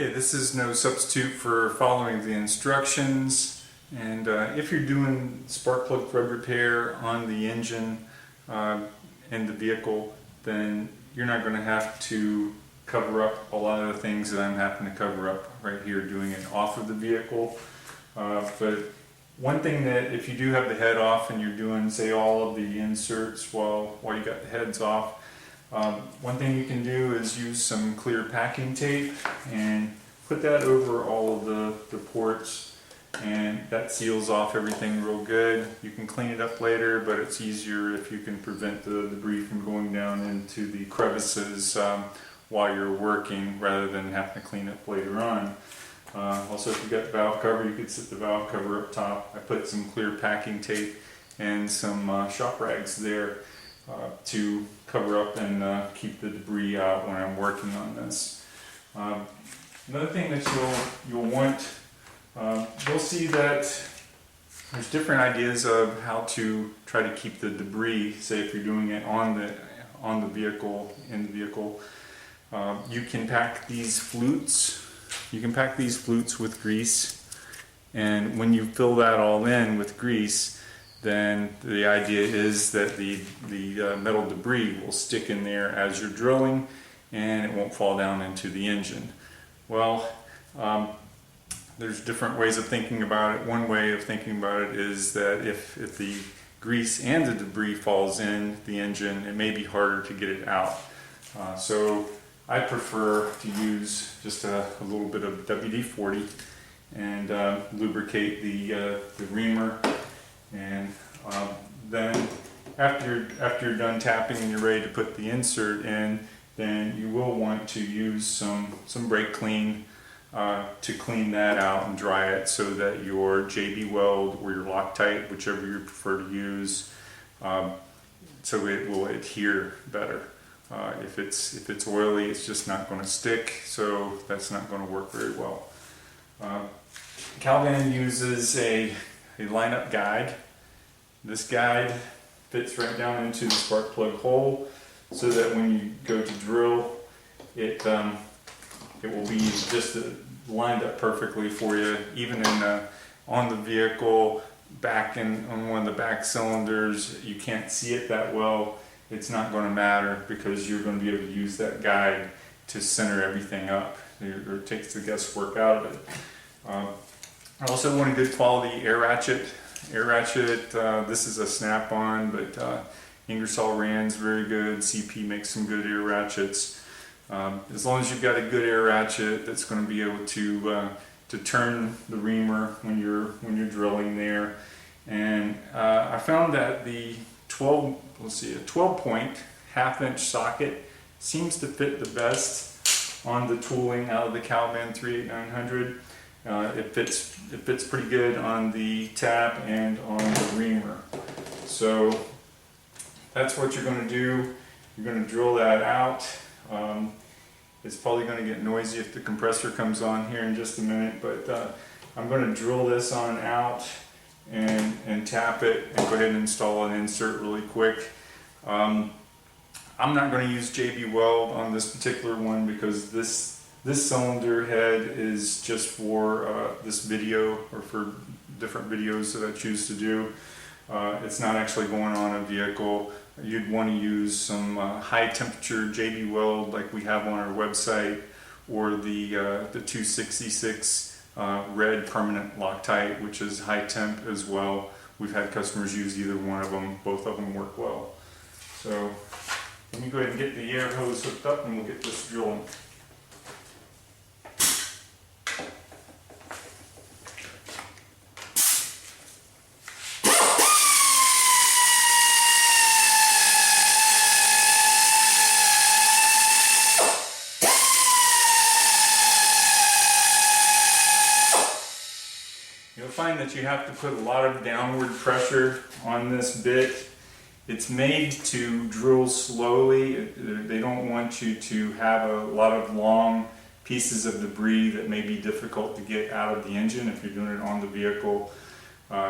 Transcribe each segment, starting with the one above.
Okay, this is no substitute for following the instructions, and if you're doing spark plug thread repair on the engine and the vehicle, then you're not going to have to cover up a lot of the things that I'm having to cover up right here doing it off of the vehicle. But one thing that if you do have the head off and you're doing, say, all of the inserts while you got the heads off, one thing you can do is use some clear packing tape and put that over all of the ports, and that seals off everything real good. You can clean it up later, but it's easier if you can prevent the debris from going down into the crevices while you're working rather than having to clean up later on. Also, if you've got the valve cover, you could set the valve cover up top. I put some clear packing tape and some shop rags there to cover up and keep the debris out when I'm working on this. Another thing that you'll want, you'll see that there's different ideas of how to try to keep the debris. Say if you're doing it on the vehicle, in the vehicle, you can pack these flutes. You can pack these flutes with grease, and when you fill that all in with grease, then the idea is that the metal debris will stick in there as you're drilling and it won't fall down into the engine. Well, there's different ways of thinking about it. One way of thinking about it is that if the grease and the debris falls in the engine, it may be harder to get it out. So I prefer to use just a little bit of WD-40 and lubricate the reamer. And then after you're done tapping and you're ready to put the insert in, then you will want to use some brake clean to clean that out and dry it so that your JB Weld or your Loctite, whichever you prefer to use, so it will adhere better. If it's oily, it's just not going to stick, so that's not going to work very well. Calvan uses a lineup guide. This guide fits right down into the spark plug hole so that when you go to drill, it will be just lined up perfectly for you, even on the vehicle, on one of the back cylinders. You can't see it that well. It's not going to matter because you're going to be able to use that guide to center everything up. It takes the guesswork out of it. I also want a good quality air ratchet. This is a snap-on, but Ingersoll Rand's very good. CP makes some good air ratchets. As long as you've got a good air ratchet that's going to be able to turn the reamer when you're drilling there. And I found that the 12-point half-inch socket seems to fit the best on the tooling out of the Calvan 38900. It fits pretty good on the tap and on the reamer. So that's what you're going to do. You're going to drill that out. It's probably going to get noisy if the compressor comes on here in just a minute, but I'm going to drill this on out and tap it and go ahead and install an insert really quick. I'm not going to use JB Weld on this particular one because this cylinder head is just for this video or for different videos that I choose to do. It's not actually going on a vehicle. You'd want to use some high temperature JB Weld like we have on our website, or the 266 red permanent Loctite, which is high temp as well. We've had customers use either one of them. Both of them work well. So let me go ahead and get the air hose hooked up and we'll get this drilling. You'll find that you have to put a lot of downward pressure on this bit. It's made to drill slowly. They don't want you to have a lot of long pieces of debris that may be difficult to get out of the engine if you're doing it on the vehicle.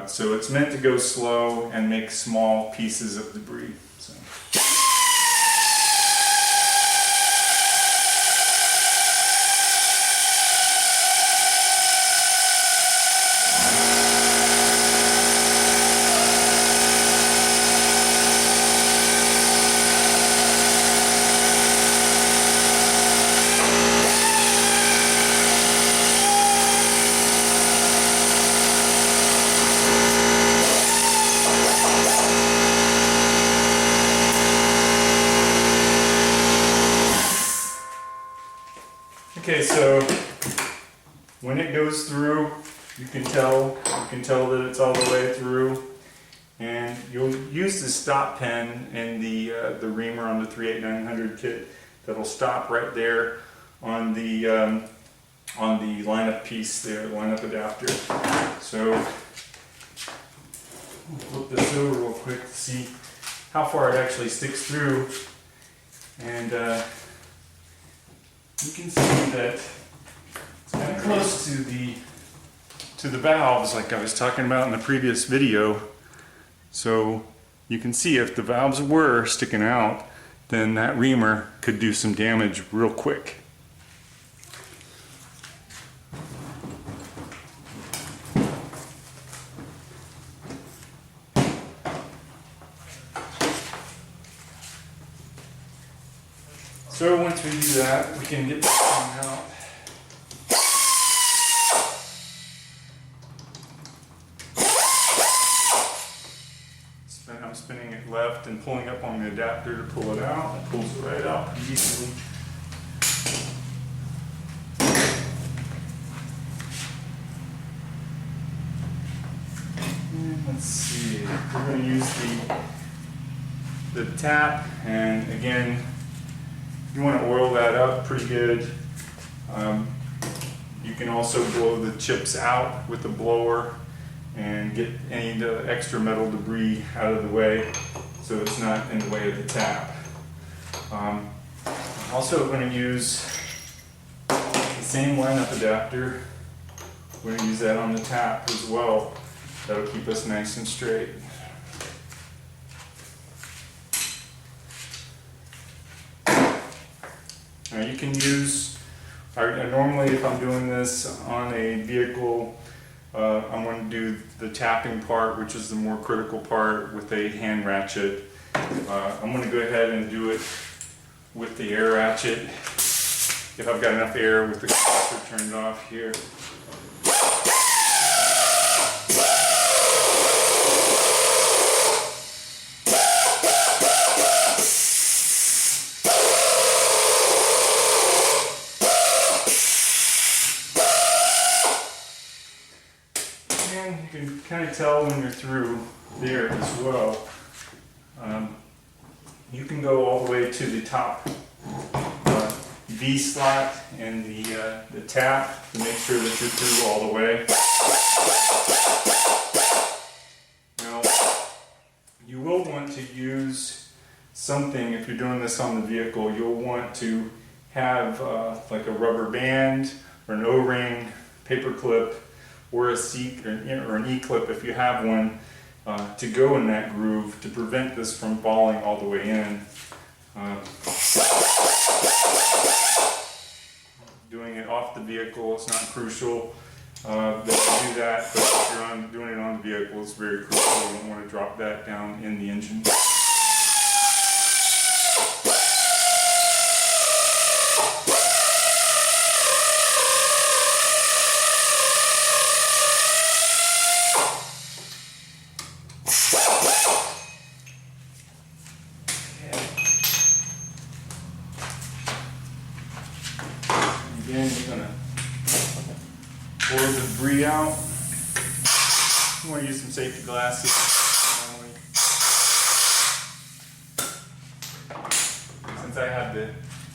So it's meant to go slow and make small pieces of debris. So. Okay, so when it goes through, you can tell that it's all the way through, and you'll use the stop pin in the reamer on the 38900 kit. That'll stop right there on the lineup piece there, lineup adapter. So we'll flip this over real quick to see how far it actually sticks through, and you can see that it's kind of close to the valves, like I was talking about in the previous video. So you can see if the valves were sticking out, then that reamer could do some damage real quick. So once we do that, we can get this one out. I'm spinning it left and pulling up on the adapter to pull it out. It pulls it right out pretty easily. And let's see, we're going to use the tap, and again, you want to oil that up pretty good. You can also blow the chips out with the blower and get any of the extra metal debris out of the way so it's not in the way of the tap. I'm also going to use the same lineup adapter. We're going to use that on the tap as well. That'll keep us nice and straight. Now you can use, normally if I'm doing this on a vehicle, I'm going to do the tapping part, which is the more critical part, with a hand ratchet. I'm going to go ahead and do it with the air ratchet, if I've got enough air with the compressor turned off here. You can kind of tell when you're through there as well. You can go all the way to the top V slot and the tap to make sure that you're through all the way. Now, you will want to use something, if you're doing this on the vehicle, you'll want to have like a rubber band or an O-ring, paper clip, or a seat or an E-clip if you have one, to go in that groove to prevent this from falling all the way in. Doing it off the vehicle, it's not crucial that you do that, but if you're doing it on the vehicle, it's very crucial. You don't want to drop that down in the engine. Again, you're going to pour the debris out. You want to use some safety glasses. Since I have the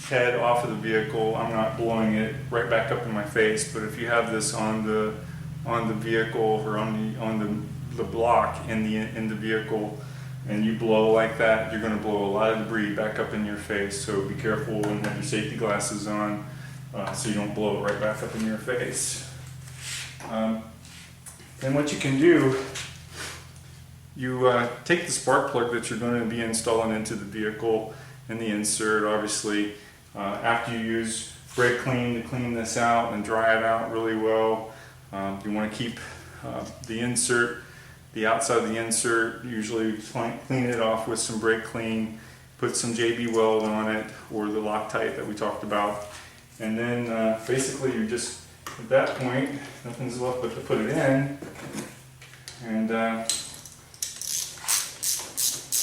head off of the vehicle, I'm not blowing it right back up in my face. But if you have this on the vehicle or on the block in the vehicle, and you blow like that, you're going to blow a lot of debris back up in your face. So be careful and have your safety glasses on, so you don't blow it right back up in your face. Then what you can do, you take the spark plug that you're going to be installing into the vehicle and the insert, obviously, after you use brake clean to clean this out and dry it out really well. You want to keep the insert, the outside of the insert, usually clean it off with some brake clean, put some JB Weld on it, or the Loctite that we talked about. And then basically you're just, at that point, nothing's left but to put it in. And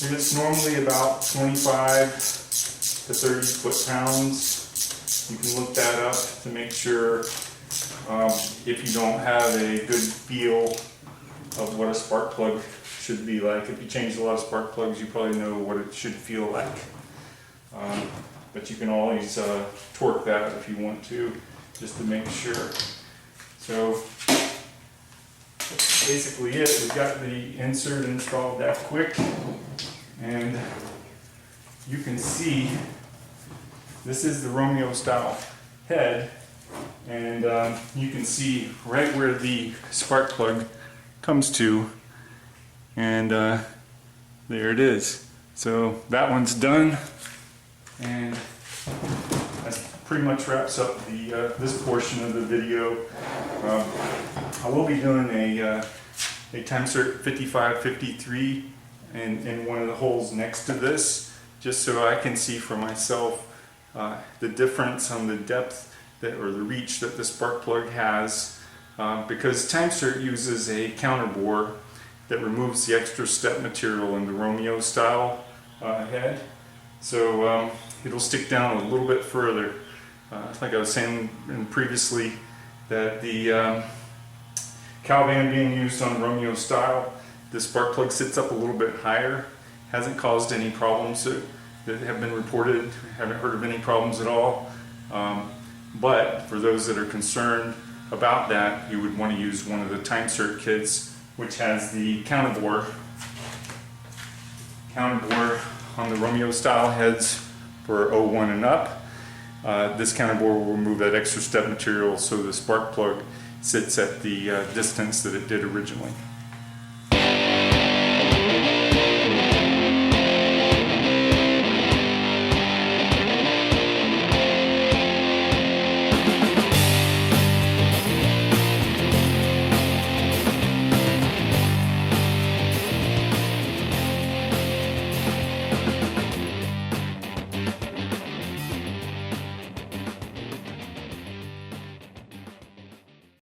it's normally about 25 to 30 foot-pounds You can look that up to make sure if you don't have a good feel of what a spark plug should be like. If you change a lot of spark plugs, you probably know what it should feel like. But you can always torque that if you want to, just to make sure. So that's basically it. We've got the insert installed that quick, and you can see this is the Romeo style head, and you can see right where the spark plug comes to, and there it is. So that one's done, and that pretty much wraps up the this portion of the video. I will be doing a Timesert 5553 in one of the holes next to this, just so I can see for myself the difference on the depth or the reach that the spark plug has, because Timesert uses a counterbore that removes the extra step material in the Romeo style head, so it'll stick down a little bit further. Like I was saying previously, that the Calvan being used on Romeo style, the spark plug sits up a little bit higher. Hasn't caused any problems that have been reported. Haven't heard of any problems at all. But for those that are concerned about that, you would want to use one of the Timesert kits, which has the counterbore on the Romeo style heads for 01 and up. This counterbore will remove that extra step material so the spark plug sits at the distance that it did originally.